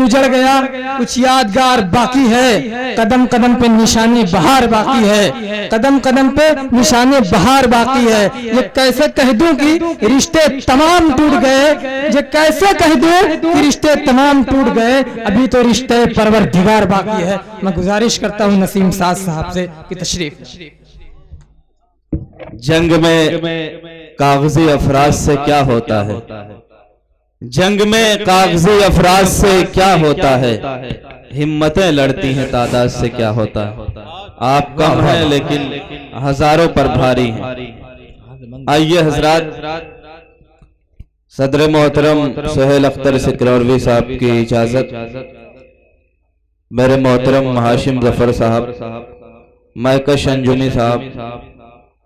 उजड़ गया, कुछ यादगार बाकी है, कदम कदम पे निशानी बहार बाकी है, कदम कदम पे निशानी बहार बाकी है। ये कैसे कह दूं कि रिश्ते तमाम टूट गए, ये कैसे कह दूं कि रिश्ते तमाम टूट गए, अभी तो रिश्ते परवरदिगार बाकी है। मैं गुजारिश करता हूँ नसीम साद साहब से कि तशरीफ। जंग में कागजी अफराज से क्या होता है, जंग में कागजी अफराज से क्या होता है, हिम्मतें लड़ती हैं तादाद से क्या होता है। आप कम हैं लेकिन हजारों पर भारी हैं। आइए हजरात, सदर मोहतरम सुहेल अख्तर सिकरौरवी साहब की इजाजत, मेरे मोहतरम हाशिम जफर साहब, मैकश अंजुमी साहब,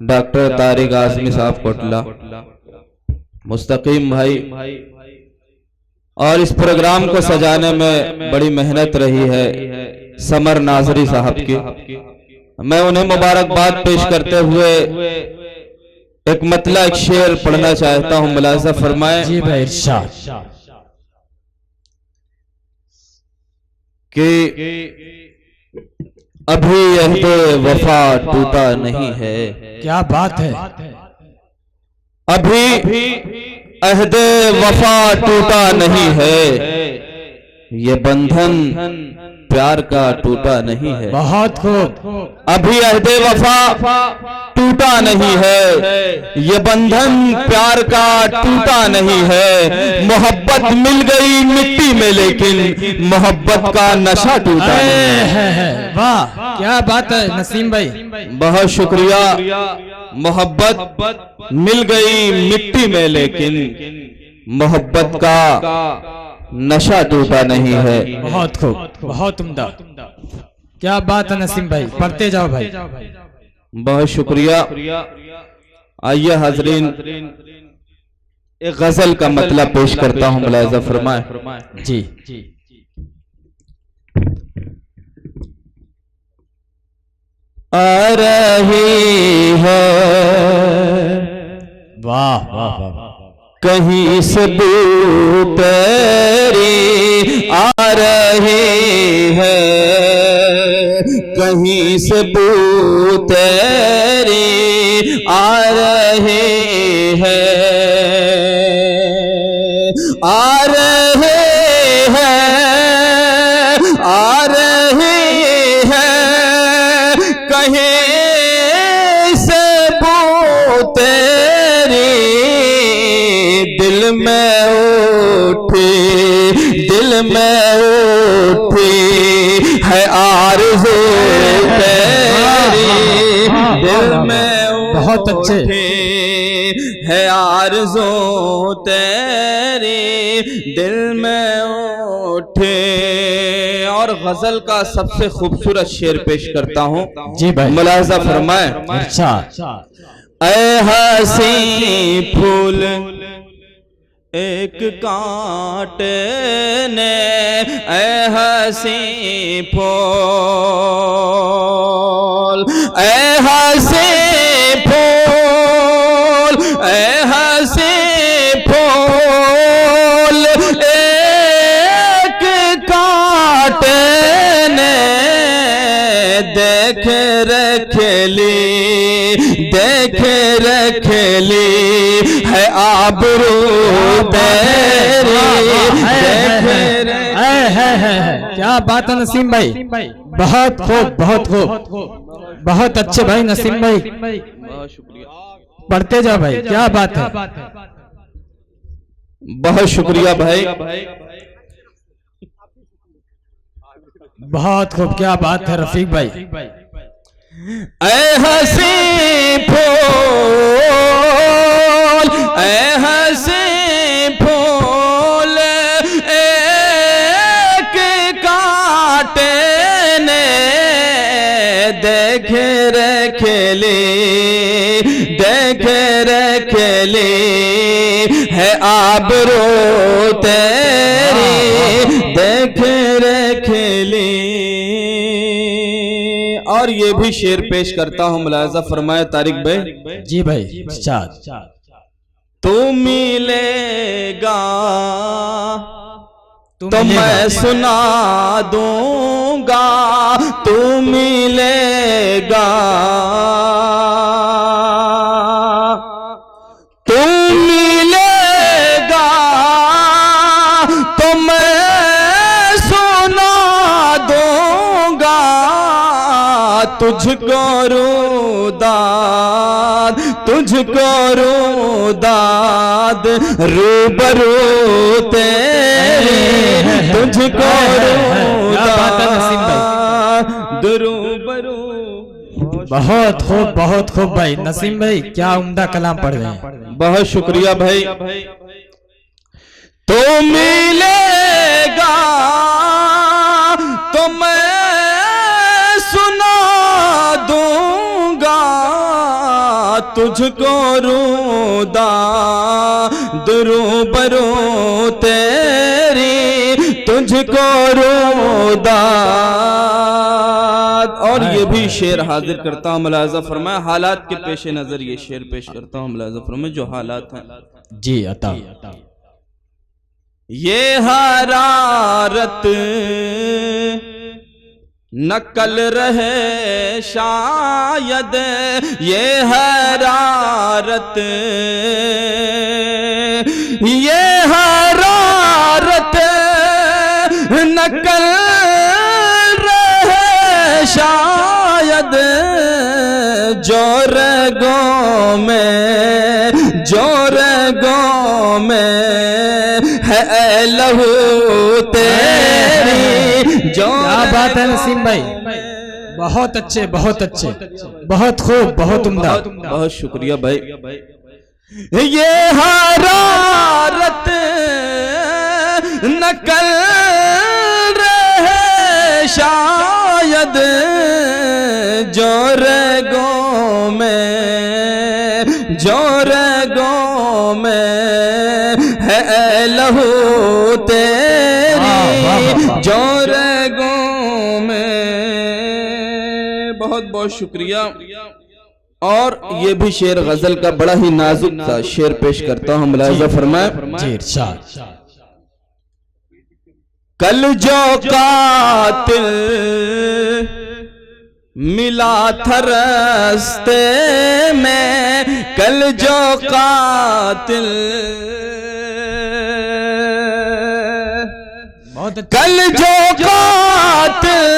डॉक्टर तारिक आजमी साहब कोटला, मुस्तकीम भाई, और इस प्रोग्राम को सजाने में बड़ी मेहनत रही है समर नाजरी साहब की। मैं उन्हें मुबारकबाद पेश करते हुए एक मतला एक शेर पढ़ना चाहता हूं, मुलाजा फरमाए। जी भाई इरशाद। कि अभी अहदे वफा टूटा नहीं है, क्या बात है, अभी अहदे वफा टूटा नहीं है, ये बंधन प्यार का टूटा नहीं है। बहुत खूब। अभी अहदे वफा टूटा नहीं है, ये बंधन प्यार का टूटा नहीं है। मोहब्बत मिल गई मिट्टी में लेकिन मोहब्बत का नशा टूटा नहीं है। वाह क्या बात है नसीम भाई, बहुत शुक्रिया। मोहब्बत मिल गई मिट्टी में लेकिन मोहब्बत का नशा टूटा नहीं है। बहुत खूब, बहुत उम्दा, क्या बात है नसीम भाई, पढ़ते जाओ भाई। बहुत शुक्रिया। आइए हाजरीन, एक गजल का मतलब पेश करता हूं, मुलाहिजा फरमाए। जी। आ रही है, वाह वाह वाह, कहीं से बू तेरी आ रही है, कहीं से बू तेरी आ रही है, आ रहे हैं, आ रही है, कहीं से बू तेरी दिल में उठी, दिल में उठी है आरज़ू तेरी, दिल में बहुत अच्छे है आरज़ू तेरी, दिल में उठे। और गजल का सबसे खूबसूरत शेर पेश करता हूँ। जी भाई, मुलाहिजा फरमाए। अच्छा। ऐ हसी फूल एक कांटे ने, ऐ हसी फूल, ऐ हसी फूल, ऐ हसी फूल एक कांटे ने देख रखेली, देख रखेली है आबरू तेरी, क्या बात है नसीम भाई, बहुत खूब, बहुत खूब, बहुत अच्छे भाई नसीम भाई, बहुत शुक्रिया। पढ़ते जाओ भाई, क्या बात है, बहुत शुक्रिया भाई। बहुत खूब, क्या बात है रफीक भाई। ऐ हसी फूल, ऐ हसी फूल एक कांटे ने देख रखेली, देख रखेली है आबरू तेरी, देख रखेली। और ये भी शेर पेश करता हूं, मुलाहिजा फरमाए तारिक भाई। जी भाई, तू मिलेगा तो मैं सुना दूंगा तू मिलेगा, तू मिलेगा तो मैं सुना दूंगा तुझको रूदाद, तुझको रूदाद रूबरू तेरे, तुझको रूदाद रूबरू। बहुत खूब भाई नसीम भाई, क्या उम्दा कलाम पढ़ रहे हैं। बहुत शुक्रिया भाई। तो मिलेगा तो मैं सुना दूंगा तुझको रूदाद रूबरू तेरी, तुझको रूदाद। और ये भी शेर हाजिर करता हूँ, मुलाज़ा फरमाए, हालात के पेश नजर ये शेर पेश करता हूँ, मुलाज़ा फरमाए जो हालात हैं। जी अता। ये हरारत नकल रहे शायद, ये हरारत, ये हरारत नकल रहे शायद, जो रगों में, जो रगों में है लहू तेरी, जो। क्या बात है नसीम भाई, बहुत अच्छे, बहुत अच्छे, बहुत खूब, बहुत उम्दा। बहुत शुक्रिया भाई। ये हरारत नकल रहे शायद, जो रगों में, जो रगों में है लहू तेरी, जो रगों में। बहुत बहुत शुक्रिया। और ये भी शेर गजल का बड़ा ही नाजुक सा शेर पेश करता हूँ, मुलाज़ा फरमाए। कल जो कातिल मिला था रास्ते में, कल जो कातिल, कल जो कातिल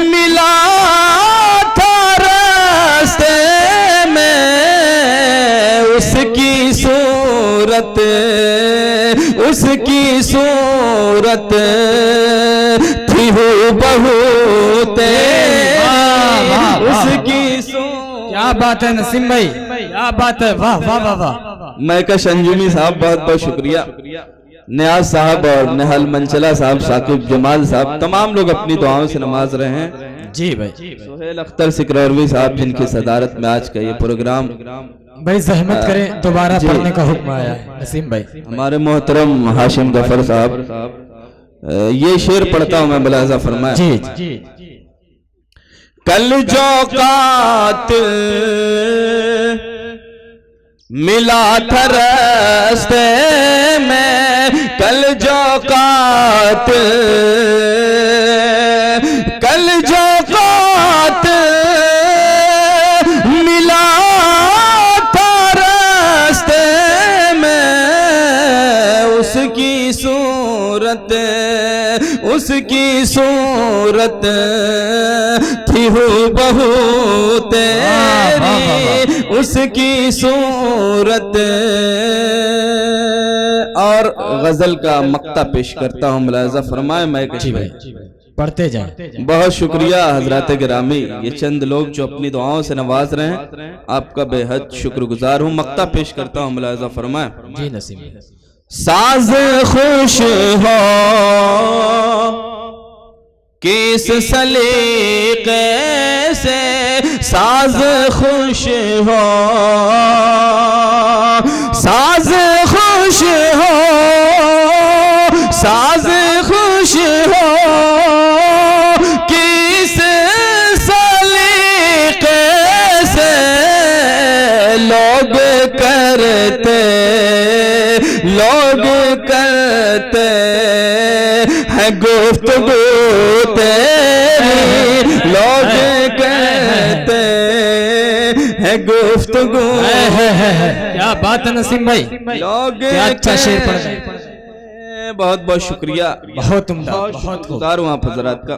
मिला था रास्ते में, उसकी सूरत, उसकी सूरत थी हूबहू तेरी, उसकी सूरत। क्या बात है नसीम भाई, क्या बात है, वाह वाह वाह वाह। मैं का संजुमी साहब बहुत बहुत शुक्रिया, नियाज साहब और निहाल मंचला साहब, साकिब जमाल साहब, तमाम लोग अपनी दुआओं से नमाज रहे हैं। जी भाई। सोहेल अख्तर सिकरौरवी साहब जिनकी सदारत में आज का ये प्रोग्राम, भाई जहमत करें दोबारा पढ़ने का हुक्म आया है नसीम भाई। हमारे मोहतरम हाशिम गफर साहब, ये शेर पढ़ता हूं मैं, मुलाज़ा फरमाए। जी। कल जो कातिल मिला था रास्ते में, कल जो कातिल, कल जो कातिल मिला था रास्ते में, उसकी सूरत, उसकी सूरत थी हूबहू तेरी, उसकी सूरत। और गजल का मक्ता पेश करता हूँ, मुलाज़ा फरमाए। मैं पढ़ते जाए। बहुत शुक्रिया हजरात गिरामी, ये चंद लोग जो अपनी दुआओं से नवाज रहे हैं, आपका बेहद शुक्रगुजार हूँ। मक्ता पेश करता हूँ, मुलाज़ा फरमाए। जी नसीम। साज खुश हो किस सलीके से, साज खुश हो, साज खुश हो, साज खुश हो किस सलीके से, लोग करते, लोग करते है गुफ्तगू तेरी, लोग कहते है गुफ्तगू। क्या बात है नसीम भाई, लोग क्या अच्छा शेर पढ़ रहे हैं। बहुत बहुत शुक्रिया, बहुत उम्दा, बहुत खूब। गुजार हूँ आप हजरात का।